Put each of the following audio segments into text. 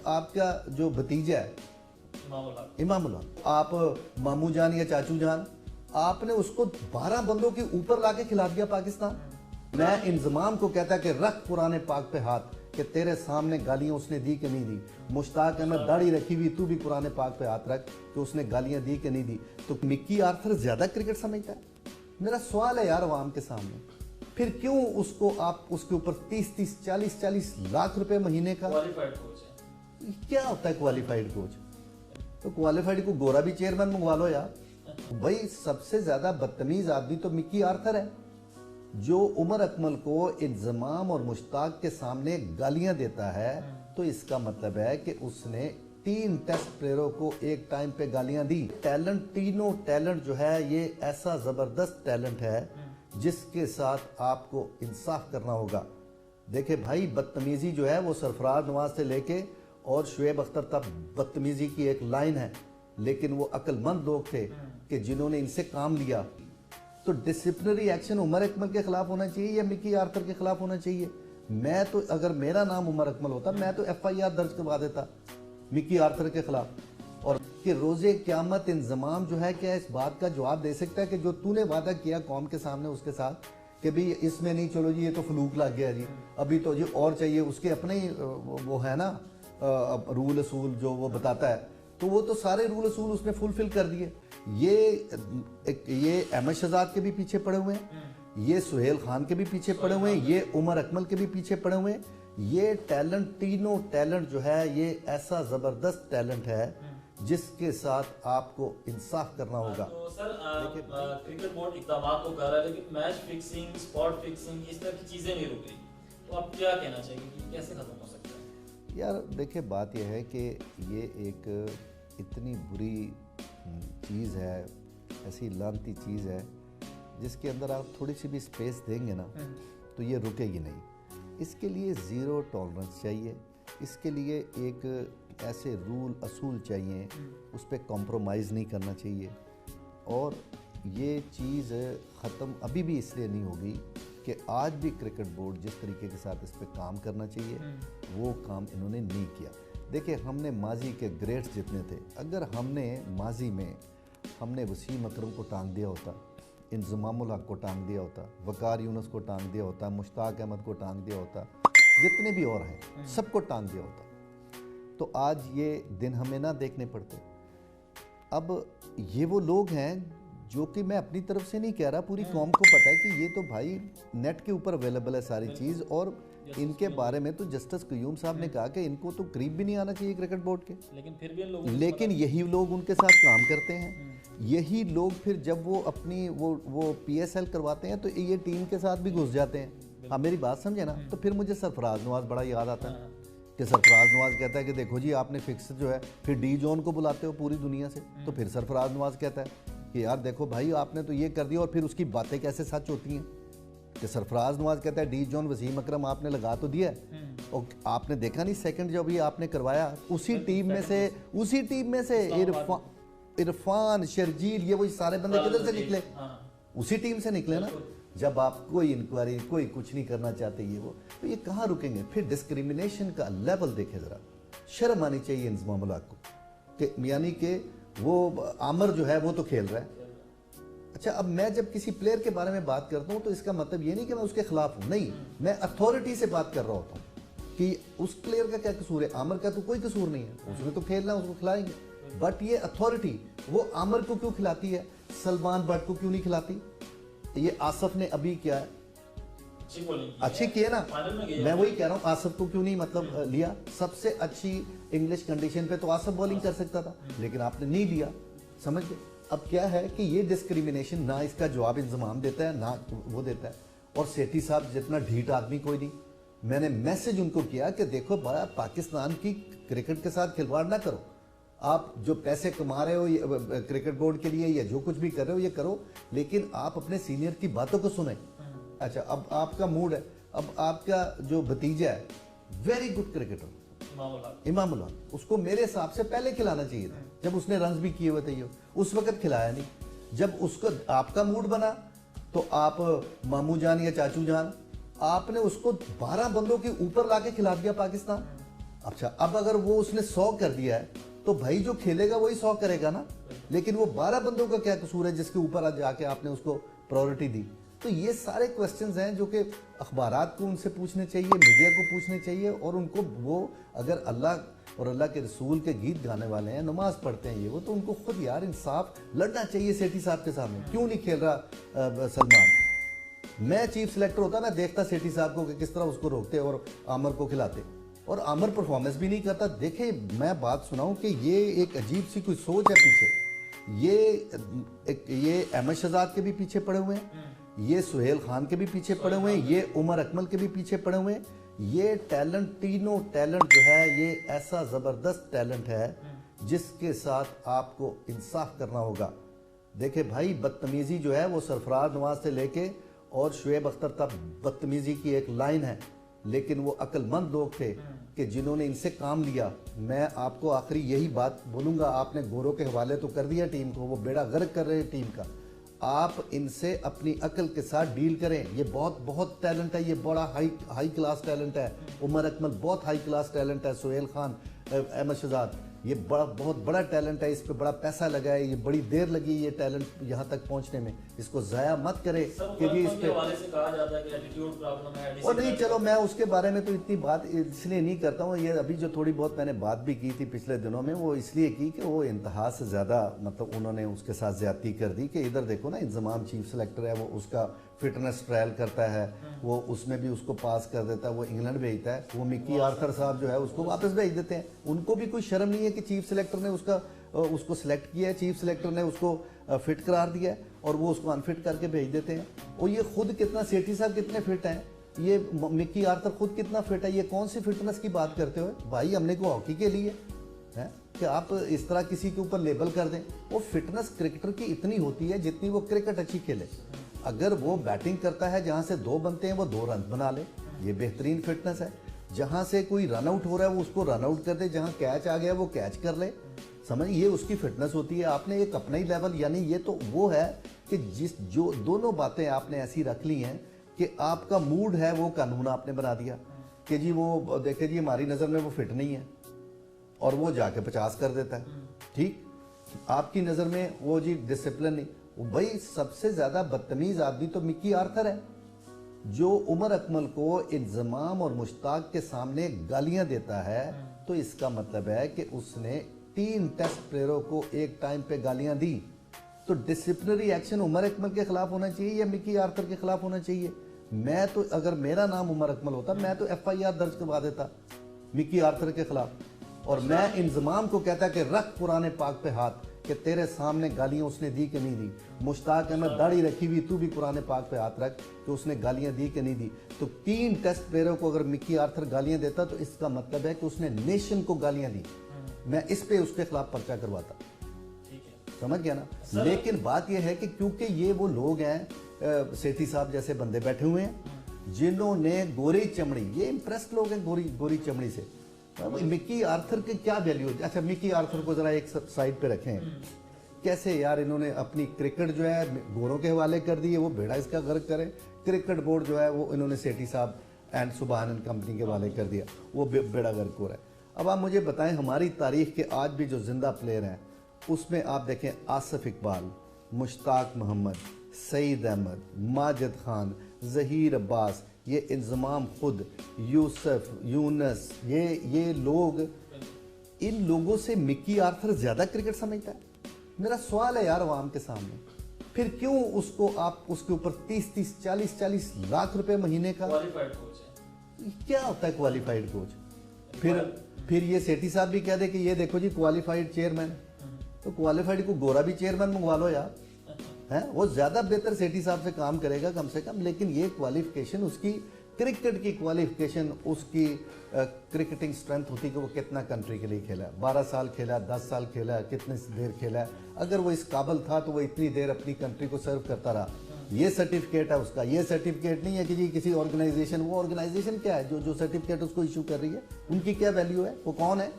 आपका जो भतीजा है इमामुल हक, आप मामू जान या चाचू जान, आपने उसको 12 बंदों के ऊपर लाके खिला दिया पाकिस्तान। मैं इंजमाम को कहता कि रख कुरान पाक पे हाथ, कि तेरे सामने गालियां उसने दी कि नहीं दी। मुश्ताक अहमद दाढ़ी रखी हुई, तू भी कुरान पाक पे हाथ रख कि उसने गालियां दी कि नहीं दी। तो मिक्की आर्थर ज्यादा क्रिकेट समझता है? मेरा सवाल है यार अवाम के सामने, फिर क्यों उसको आप उसके ऊपर 30-30, 40-40 लाख रुपए महीने का? क्वालिफाइड कोच है। क्या होता है क्वालिफाइड कोच? तो क्वालिफाइड को गोरा भी चेयरमैन मंगवा लो यार। भाई सबसे ज्यादा बदतमीज आदमी तो मिक्की आर्थर है, जो उमर अकमल को इंजमाम और मुश्ताक के सामने गालियां देता है। तो इसका मतलब है कि उसने 3 टेस्ट प्लेयरों को एक टाइम पे गालियां दी। टैलेंट, तीनों टैलेंट जो है ये ऐसा जबरदस्त टैलेंट है जिसके साथ आपको इंसाफ करना होगा। देखिए भाई, बदतमीजी जो है वो सरफराज नवाज से लेके और शुएब अख्तर तक बदतमीजी की एक लाइन है, लेकिन वो अक्लमंद लोग थे कि जिन्होंने इनसे काम लिया। तो डिसिप्लिनरी एक्शन उमर अकमल के खिलाफ होना चाहिए या मिक्की आर्थर के खिलाफ होना चाहिए? मैं तो, अगर मेरा नाम उमर अकमल होता, मैं तो FIR दर्ज करवा देता मिक्की आर्थर के खिलाफ। और कि रोजे क़यामत इंजमाम जो है क्या इस बात का जवाब दे सकता है कि जो तूने वादा किया कौम के सामने उसके साथ कि भाई इसमें नहीं, चलो जी ये तो फ्लूक लग गया जी, अभी तो जी और चाहिए। उसके अपने ही वो है ना रूल असूल जो वो बताता है, तो वो तो सारे रूल असूल उसने फुलफिल कर दिए। ये अहमद शहजाद के भी पीछे पड़े हुए हैं, ये सुहेल खान के भी पीछे पड़े हुए हैं, ये उमर अकमल के भी पीछे पड़े हुए हैं। ये टैलेंट, तीनों टैलेंट जो है ये ऐसा जबरदस्त टैलेंट है जिसके साथ आपको इंसाफ करना होगा। तो सर क्रिकेट बोर्ड इकदाम तो कर रहा है, लेकिन मैच फिक्सिंग, स्पॉट फिक्सिंग, इस तरह की चीजें नहीं रुक रही। तो आप क्या कहना चाहिए कि कैसे खत्म हो सकता है? यार देखिए, बात यह है कि ये एक इतनी बुरी चीज़ है, ऐसी लानती चीज़ है जिसके अंदर आप थोड़ी सी भी स्पेस देंगे ना तो ये रुकेगी नहीं। इसके लिए ज़ीरो टॉलरेंस चाहिए, इसके लिए एक ऐसे रूल असूल चाहिए, उस पर कॉम्प्रोमाइज़ नहीं करना चाहिए। और ये चीज़ ख़त्म अभी भी इसलिए नहीं होगी कि आज भी क्रिकेट बोर्ड जिस तरीके के साथ इस पर काम करना चाहिए वो काम इन्होंने नहीं किया। देखिए, हमने माजी के ग्रेट्स जितने थे, अगर हमने माजी में हमने वसीम अकरम को टांग दिया होता, इंजमामुल हक को टांग दिया होता, वकार यूनुस को टांग दिया होता, मुश्ताक अहमद को टांग दिया होता, जितने भी और हैं सबको टांग दिया होता, तो आज ये दिन हमें ना देखने पड़ते। अब ये वो लोग हैं जो कि मैं अपनी तरफ से नहीं कह रहा, पूरी कौम को पता है कि ये तो भाई नेट के ऊपर अवेलेबल है सारी चीज़। और इनके बारे में तो जस्टिस क्यूम साहब ने कहा कि इनको तो करीब भी नहीं आना चाहिए क्रिकेट बोर्ड के, लेकिन यही लोग उनके साथ काम करते हैं। यही लोग फिर जब वो अपनी वो PSL करवाते हैं तो ये टीम के साथ भी घुस जाते हैं। हाँ, मेरी बात समझे ना? तो फिर मुझे सरफराज नवाज बड़ा याद आता है कि सरफराज नवाज कहता है कि देखो जी आपने फिक्स जो है, फिर डी जोन को बुलाते हो पूरी दुनिया से, तो फिर सरफराज नवाज कहता है कि यार देखो भाई आपने तो ये कर दिया, और फिर उसकी बातें कैसे सच होती हैं कि सरफराज नवाज कहता है डी जोन वसीम अकरम आपने लगा तो दिया और आपने देखा नहीं सेकंड जब ये आपने करवाया उसी टीम में से इरफान, शर्जील, ये वही सारे बंदे किधर से निकले? उसी टीम से निकले ना। जब आप कोई इंक्वायरी, कोई कुछ नहीं करना चाहते ये वो, तो ये कहाँ रुकेंगे? फिर डिस्क्रिमिनेशन का लेवल देखे जरा, शर्म आनी चाहिए इंजमामुल हक को कि यानी कि वो आमर जो है वो तो खेल रहा है। अच्छा, अब मैं जब किसी प्लेयर के बारे में बात करता हूँ तो इसका मतलब ये नहीं कि मैं उसके खिलाफ हूँ, नहीं, मैं अथॉरिटी से बात कर रहा होता हूँ कि उस प्लेयर का क्या कसूर है। आमर का तो कोई कसूर नहीं है, उसने तो खेलना, उसको खिलाएंगे। बट ये अथॉरिटी वो आमर को क्यों खिलाती है, सलमान बट को क्यों नहीं खिलाती? ये आसफ ने अभी क्या है अच्छी किए ना, मैं वही कह रहा हूँ, आसफ को क्यों नहीं मतलब लिया? सबसे अच्छी इंग्लिश कंडीशन पे तो आसफ बॉलिंग कर सकता था, लेकिन आपने नहीं लिया। समझ गए? अब क्या है कि ये डिस्क्रिमिनेशन, ना इसका जवाब इंतजाम देता है ना वो देता है। और सेठी साहब जितना ढीठ आदमी कोई नहीं। मैंने मैसेज उनको किया कि देखो बड़ा पाकिस्तान की क्रिकेट के साथ खिलवाड़ ना करो, आप जो पैसे कमा रहे हो क्रिकेट बोर्ड के लिए या जो कुछ भी कर रहे हो ये करो, लेकिन आप अपने सीनियर की बातों को सुने। अच्छा, अब आपका मूड है, अब आपका जो भतीजा है very good cricketer Imamul Haq, उसको मेरे हिसाब से पहले खिलाना चाहिए था, जब उसने रन्स भी किए हुए थे। ये उस वक्त खिलाया नहीं। जब उसको आपका मूड बना तो आप मामू जान या चाचू जान, आपने उसको 12 बंदों के ऊपर लाके खिला दिया पाकिस्तान। अच्छा, अब अगर वो उसने 100 कर दिया है तो भाई जो खेलेगा वही 100 करेगा ना, लेकिन वो 12 बंदों का क्या कसूर है जिसके ऊपर आज जाके आपने उसको प्रायोरिटी दी। तो ये सारे क्वेश्चंस हैं जो कि अखबारात को उनसे पूछने चाहिए, मीडिया को पूछने चाहिए, और उनको वो अगर अल्लाह और अल्लाह के रसूल के गीत गाने वाले हैं, नमाज पढ़ते हैं ये वो, तो उनको खुद यार इंसाफ लड़ना चाहिए सेठी साहब के सामने। क्यों नहीं खेल रहा सलमान? मैं चीफ सिलेक्टर होता, मैं देखता सेठी साहब को कि किस तरह उसको रोकते और आमर को खिलाते, और आमर परफॉर्मेंस भी नहीं करता। देखे, मैं बात सुनाऊं कि ये एक अजीब सी कोई सोच है पीछे। ये अहमद शहजाद के भी पीछे पड़े हुए हैं, ये सुहेल खान के भी पीछे पड़े हुए हैं, ये उमर अकमल के भी पीछे पड़े हुए हैं। ये टैलेंट, तीनों टैलेंट जो है, ये ऐसा ज़बरदस्त टैलेंट है जिसके साथ आपको इंसाफ करना होगा। देखे भाई, बदतमीज़ी जो है वो सरफराज नवाज से लेके और शुएब अख्तर तक बदतमीज़ी की एक लाइन है, लेकिन वो अक्लमंद लोग थे कि जिन्होंने इनसे काम लिया। मैं आपको आखिरी यही बात बोलूँगा, आपने गोरों के हवाले तो कर दिया टीम को, वो बेड़ा गर्क कर रहे हैं टीम का। आप इनसे अपनी अकल के साथ डील करें। ये बहुत टैलेंट है, ये बड़ा हाई क्लास टैलेंट है। उमर अकमल बहुत हाई क्लास टैलेंट है, सुहेल खान, अहमद शहजाद, ये बहुत बड़ा टैलेंट है। इस पे बड़ा पैसा लगा है, ये बड़ी देर लगी ये टैलेंट यहाँ तक पहुँचने में। इसको ज़ाया मत करें कि जी इस पे कहा जाता है कि एटीट्यूड प्रॉब्लम है। और नहीं, चलो मैं उसके बारे में तो इतनी बात इसलिए नहीं करता हूँ। ये अभी जो थोड़ी बहुत मैंने बात भी की थी पिछले दिनों में, वो इसलिए की कि वो इंतहा से ज़्यादा, मतलब उन्होंने उसके साथ ज़्यादती कर दी कि इधर देखो ना, इंजमाम चीफ सेलेक्टर है, वो उसका फिटनेस ट्रायल करता है, वो उसमें भी उसको पास कर देता है, वो इंग्लैंड भेजता है, वो मिकी आर्थर साहब जो है उसको वापस भेज देते हैं। उनको भी कोई शर्म नहीं है कि चीफ सेलेक्टर ने उसको सिलेक्ट किया है, चीफ सेलेक्टर ने उसको फिट करार दिया है, और वो उसको अनफिट करके भेज देते हैं। और ये खुद कितना, सेठी साहब कितने फिट हैं, ये मिकी आर्थर खुद कितना फिट है। ये कौन सी फिटनेस की बात करते हो भाई? हमने को हॉकी के लिए है कि आप इस तरह किसी के ऊपर लेबल कर दें। वो फिटनेस क्रिकेटर की इतनी होती है जितनी वो क्रिकेट अच्छी खेले। अगर वो बैटिंग करता है, जहाँ से 2 बनते हैं वो 2 रन बना ले, ये बेहतरीन फिटनेस है। जहाँ से कोई रन आउट हो रहा है वो उसको रन आउट कर दे, जहाँ कैच आ गया वो कैच कर ले, समझ, ये उसकी फिटनेस होती है। आपने एक अपना ही लेवल, यानी ये तो वो है कि जो दोनों बातें आपने ऐसी रख ली हैं कि आपका मूड है वो कानून आपने बना दिया कि जी वो देखे जी हमारी नज़र में वो फिट नहीं है, और वो जाके 50 कर देता है। ठीक, आपकी नज़र में वो जी डिसिप्लिन नहीं। भाई सबसे ज़्यादा बदतमीज़ आदमी तो मिकी आर्थर है, जो उमर अकमल को इंजमाम और मुश्ताक के सामने गालियां देता है। तो इसका मतलब है कि उसने 3 टेस्ट प्लेयरों को एक टाइम पे गालियां दी। तो डिसिप्लिनरी एक्शन उमर अकमल के खिलाफ होना चाहिए या मिकी आर्थर के खिलाफ होना चाहिए? मैं तो, अगर मेरा नाम उमर अकमल होता, मैं तो FIR दर्ज करवा देता मिकी आर्थर के खिलाफ, और मैं इंजमाम को कहता कि रख कुरान पाक पे हाथ, कि तेरे सामने गालियां उसने दी कि नहीं दी। मुश्ताक अहमद दाढ़ी रखी हुई, तू भी कुरान पाक पे हाथ रख कि उसने गालियां दी कि नहीं दी। तो 3 टेस्ट प्लेयरों को अगर मिकी आर्थर गालियां देता तो इसका मतलब है कि उसने नेशन को गालियां दी। मैं इस पे उसके खिलाफ पर्चा करवाता, समझ गया ना। लेकिन बात यह है कि क्योंकि ये वो लोग हैं, सेठी साहब जैसे बंदे बैठे हुए हैं जिन्होंने गोरी चमड़ी, ये इंप्रेस्ड लोग हैं गोरी चमड़ी से। मिकी आर्थर के क्या वैल्यू है? अच्छा, मिकी आर्थर को जरा एक साइड पे रखें। कैसे यार इन्होंने अपनी क्रिकेट जो है गोरों के हवाले कर दी है, वो बेड़ा इसका गर्क करे। क्रिकेट बोर्ड जो है वो इन्होंने सेठी साहब एंड सुबहान एंड कंपनी के हवाले कर दिया, वो बेड़ा गर्क हो रहा है। अब आप मुझे बताएं, हमारी तारीख के आज भी जो जिंदा प्लेयर हैं उसमें आप देखें, आसिफ इकबाल, मुश्ताक मोहम्मद, सईद अहमद, माजिद खान, जहीर अब्बास, ये इंजमाम खुद, यूसुफ, यूनस, ये लोग, इन लोगों से मिकी आर्थर ज्यादा क्रिकेट समझता है। मेरा सवाल है यार आवाम के सामने, फिर क्यों उसको आप उसके ऊपर 30 40 लाख रुपए महीने का, क्वालिफाइड कोच है। क्या होता है क्वालिफाइड कोच? फिर ये सेठी साहब भी कह दे कि ये देखो जी क्वालिफाइड चेयरमैन, तो क्वालिफाइड को गोरा भी चेयरमैन मंगवा लो यार, है वो ज्यादा बेहतर सेठी साहब से काम करेगा कम से कम। लेकिन ये क्वालिफिकेशन, उसकी क्रिकेट की क्वालिफिकेशन, उसकी क्रिकेटिंग स्ट्रेंथ होती है कि वो कितना कंट्री के लिए खेला है, 12 साल खेला, 10 साल खेला, कितनी देर खेला। अगर वो इस काबिल था तो वो इतनी देर अपनी कंट्री को सर्व करता रहा। ये सर्टिफिकेट है उसका, ये सर्टिफिकेट नहीं है कि जी किसी ऑर्गेनाइजेशन, वो ऑर्गेनाइजेशन क्या है जो सर्टिफिकेट उसको इशू कर रही है, उनकी क्या वैल्यू है, वो कौन है?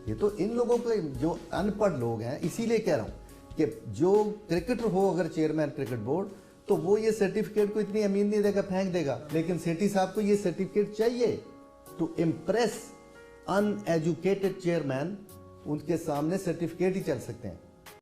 ये तो इन लोगों के जो अनपढ़ लोग हैं, इसीलिए कह रहा हूँ कि जो क्रिकेटर हो अगर चेयरमैन क्रिकेट बोर्ड, तो वो ये सर्टिफिकेट को इतनी अहमियत नहीं देगा, फेंक देगा। लेकिन सेठी साहब को ये सर्टिफिकेट चाहिए टू इम्प्रेस अनएजुकेटेड चेयरमैन, उनके सामने सर्टिफिकेट ही चल सकते हैं।